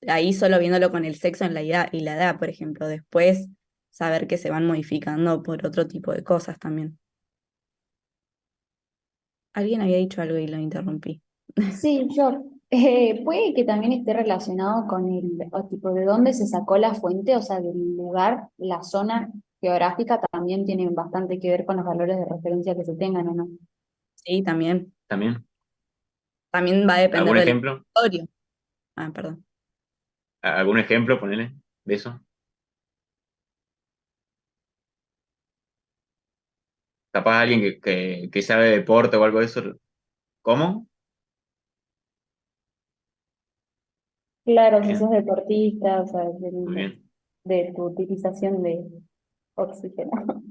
Ahí solo viéndolo con el sexo en la edad y la edad, por ejemplo. Después, saber que se van modificando por otro tipo de cosas también. Alguien había dicho algo y lo interrumpí. Sí, yo. Puede que también esté relacionado con o tipo de dónde se sacó la fuente, o sea, del lugar, la zona geográfica también tiene bastante que ver con los valores de referencia que se tengan, ¿o no? Sí, también. También. También va a depender ¿Algún del ejemplo? territorio. Ah, perdón. ¿Algún ejemplo, ponele, de eso? Capaz alguien que sabe de deporte o algo de eso. ¿Cómo? Claro, si Bien, sos deportista, o sea, muy bien, de tu utilización de oxígeno.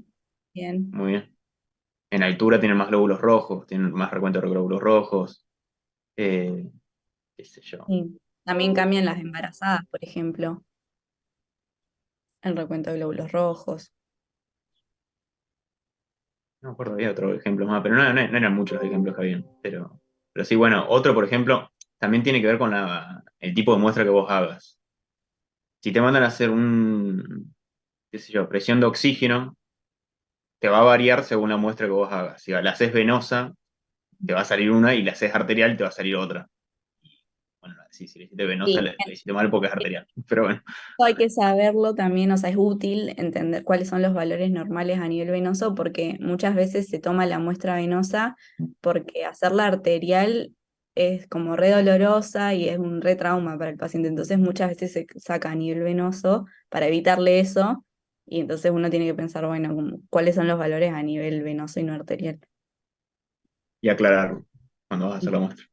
Bien. muy bien. En altura tienen más glóbulos rojos, tienen más recuento de glóbulos rojos, eh, qué sé yo. Sí. También cambian las embarazadas, por ejemplo, el recuento de glóbulos rojos. No me acuerdo, había otro ejemplo más, pero no eran muchos los ejemplos que habían. Pero sí, bueno, otro, por ejemplo, también tiene que ver con el tipo de muestra que vos hagas. Si te mandan a hacer qué sé yo, presión de oxígeno, te va a variar según la muestra que vos hagas. Si la haces venosa, te va a salir una, y la haces arterial, te va a salir otra. Bueno, sí, si le hiciste venosa, Sí, le hiciste mal porque es arterial. Pero bueno, eso hay que saberlo también, o sea, es útil entender cuáles son los valores normales a nivel venoso porque muchas veces se toma la muestra venosa porque hacerla arterial es como re dolorosa y es un re trauma para el paciente, entonces muchas veces se saca a nivel venoso para evitarle eso y entonces uno tiene que pensar, bueno, como, cuáles son los valores a nivel venoso y no arterial. y aclararlo cuando vas a hacer la muestra.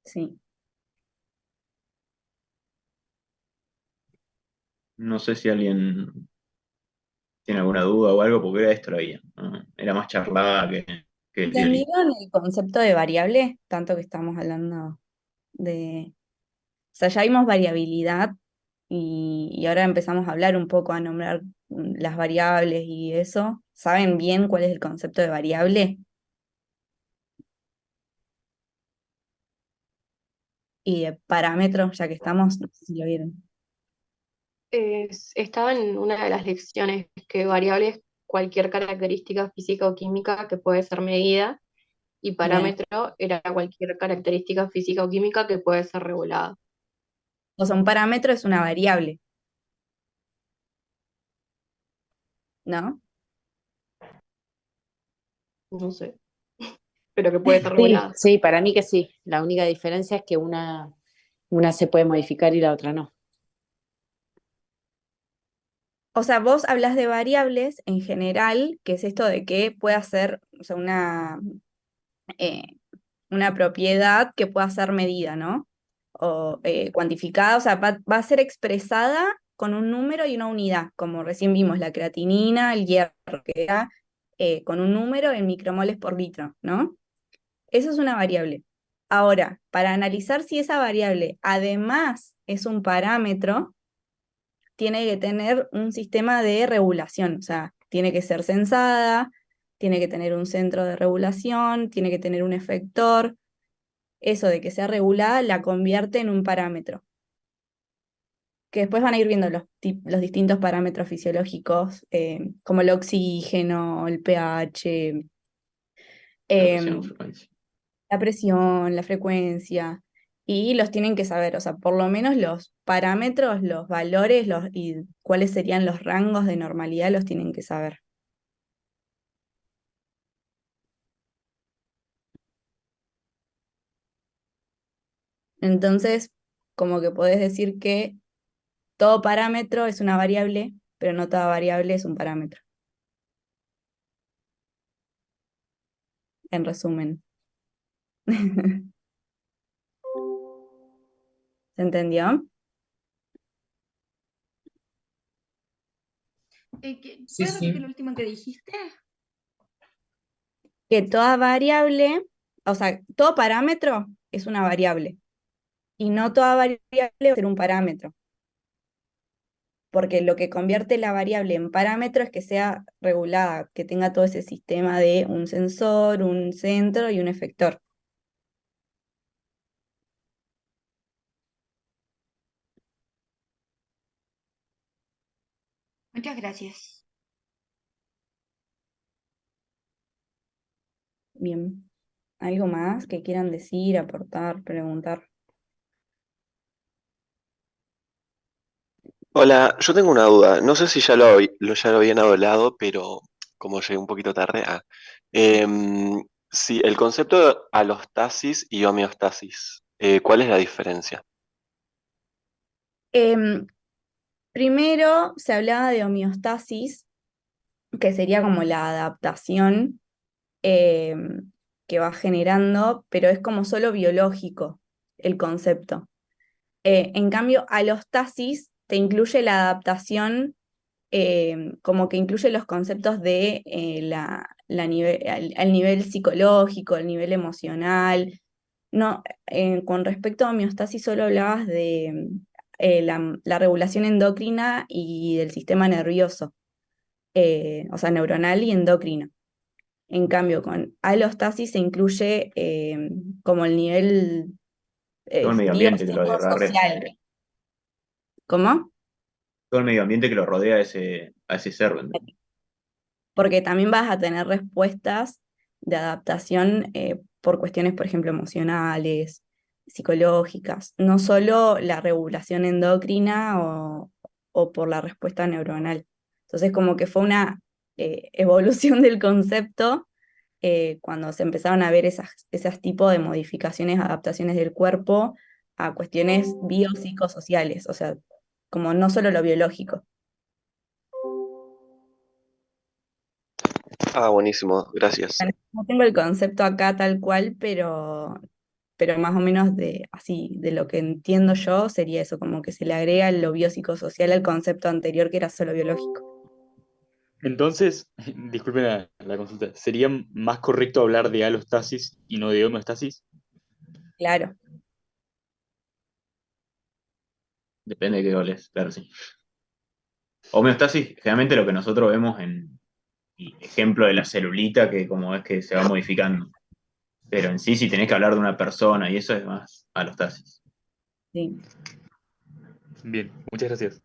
Sí. No sé si alguien tiene alguna duda o algo, porque era esto la guía, ¿no? Era más charlada que teoría. ¿Entendieron el concepto de variable? Tanto que estamos hablando de... O sea, ya vimos variabilidad y ahora empezamos a hablar un poco, a nombrar las variables y eso. ¿Saben bien cuál es el concepto de variable? Y de parámetros, ya que estamos, no sé si lo vieron. Estaba en una de las lecciones que variable es cualquier característica física o química que puede ser medida y Bien. parámetro era cualquier característica física o química que puede ser regulada. O sea, un parámetro es una variable, ¿no? No sé, pero que puede ser Sí, regulada. sí, para mí que sí. La única diferencia es que una se puede modificar y la otra no. O sea, vos hablas de variables en general, que es esto de que pueda ser, o sea, eh, una propiedad que pueda ser medida, ¿no? O cuantificada, o sea, va a ser expresada con un número y una unidad, como recién vimos la creatinina, el hierro, que era con un número en micromoles por litro, ¿no? Eso es una variable. Ahora, para analizar si esa variable además es un parámetro, tiene que tener un sistema de regulación, o sea, tiene que ser sensada, tiene que tener un centro de regulación, tiene que tener un efector. Eso de que sea regulada la convierte en un parámetro, que después van a ir viendo los distintos parámetros fisiológicos, como el oxígeno, el pH, La presión o em, frecuencia. la presión, la frecuencia, y los tienen que saber, o sea, por lo menos los parámetros, los valores y cuáles serían los rangos de normalidad los tienen que saber. Entonces, como que podés decir que todo parámetro es una variable, pero no toda variable es un parámetro, en resumen. ¿Se entendió? Sí, ¿Puedes repetir sí. lo último que dijiste? Que toda variable, o sea, todo parámetro es una variable y no toda variable va a ser un parámetro, porque lo que convierte la variable en parámetro es que sea regulada, que tenga todo ese sistema de un sensor, un centro y un efector. Muchas gracias. Bien. ¿Algo más que quieran decir, aportar, preguntar? Hola, yo tengo una duda. No sé si ya lo habían hablado, pero como llegué un poquito tarde, sí, el concepto de alostasis y homeostasis, ¿cuál es la diferencia? Em, Primero se hablaba de homeostasis, que sería como la adaptación que va generando, pero es como solo biológico el concepto. En cambio, alostasis te incluye la adaptación, como que incluye los conceptos de al nivel psicológico, al nivel emocional. No, con respecto a homeostasis solo hablabas de la regulación endocrina y del sistema nervioso, o sea, neuronal y endocrino. En cambio, con alostasis se incluye como el nivel Todo el medio ambiente que lo rodea. biopsicosocial. ¿Cómo? Todo el medio ambiente que lo rodea a ese ser, ¿entendés? Porque también vas a tener respuestas de adaptación por cuestiones, por ejemplo, emocionales, psicológicas, no solo la regulación endocrina o por la respuesta neuronal. Entonces, como que fue una evolución del concepto cuando se empezaron a ver esas tipos de modificaciones, adaptaciones del cuerpo a cuestiones biopsicosociales, o sea, como no solo lo biológico. Ah, buenísimo, gracias. Bueno, no tengo el concepto acá tal cual, pero más o menos de así, de lo que entiendo yo, sería eso, como que se le agrega lo biopsicosocial al concepto anterior que era solo biológico. Entonces, disculpen la consulta, ¿sería más correcto hablar de alostasis y no de homeostasis? Claro. Depende de qué goles, claro, sí. Homeostasis, generalmente lo que nosotros vemos en el ejemplo de la celulita, que como es que se va modificando. Pero en sí, si tenés que hablar de una persona y eso es más alostasis. Sí. Bien, muchas gracias.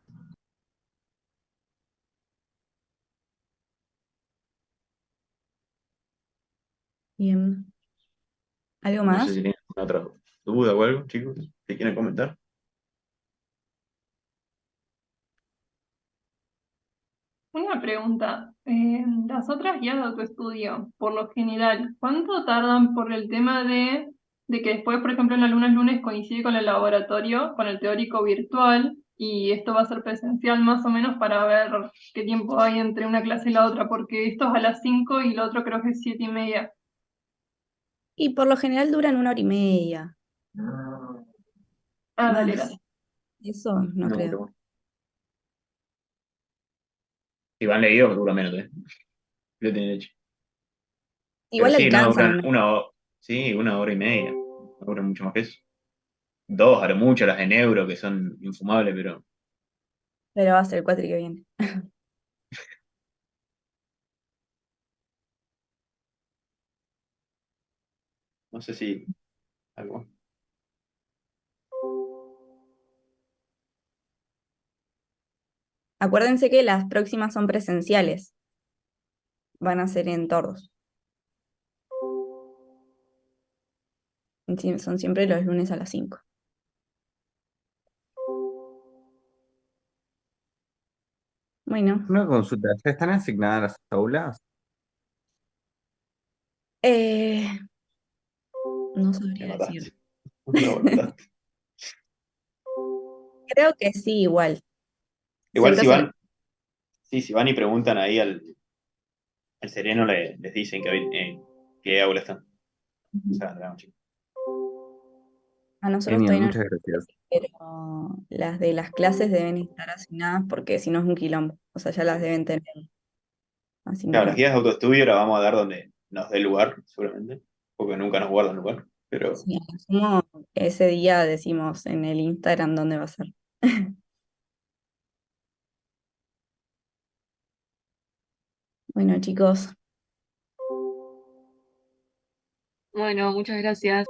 Bien. ¿Algo No sé más? si tienen alguna otra duda o algo, chicos, que quieren comentar. Una pregunta. Las otras guías de autoestudio, por lo general, ¿cuánto tardan por el tema de que después, por ejemplo, en algunos lunes coincide con el laboratorio, con el teórico virtual, y esto va a ser presencial más o menos para ver qué tiempo hay entre una clase y la otra, porque esto es a las 5 y lo otro creo que es 7:30. Y por lo general duran 1 hora y media. Ah, dale, Más. gracias. Eso no No, creo. pero si van leídos, dura menos, ¿eh? Yo tenía hecho. Pero Igual sí, no, alcanzan duran sí, 1 hora y media. No duran mucho más que eso. Dos, a lo mucho, las de neuro, que son infumables, pero pero va a ser el cuatri que viene. no sé si algo. Acuérdense que las próximas son presenciales, van a ser en Tordos. Son siempre los lunes a las 5. Bueno, Una consulta, ¿ya están asignadas las aulas? eh, no Me sabría decir. mataste. No, me mataste. Creo que sí, igual. Igual Siento si se lo- van, sí, si van y preguntan ahí al Sereno, les dicen qué aula están. O sea, chicos. A nosotros Genial, todavía no, muchas gracias. pero las de las clases deben estar asignadas porque si no es un quilombo. O sea, ya las deben tener Claro, las asignadas. guías de autoestudio las vamos a dar donde nos dé lugar, seguramente, porque nunca nos guardan lugar. Pero Sí, a lo sumo, ese día decimos en el Instagram dónde va a ser. Bueno, chicos, Bueno, muchas gracias.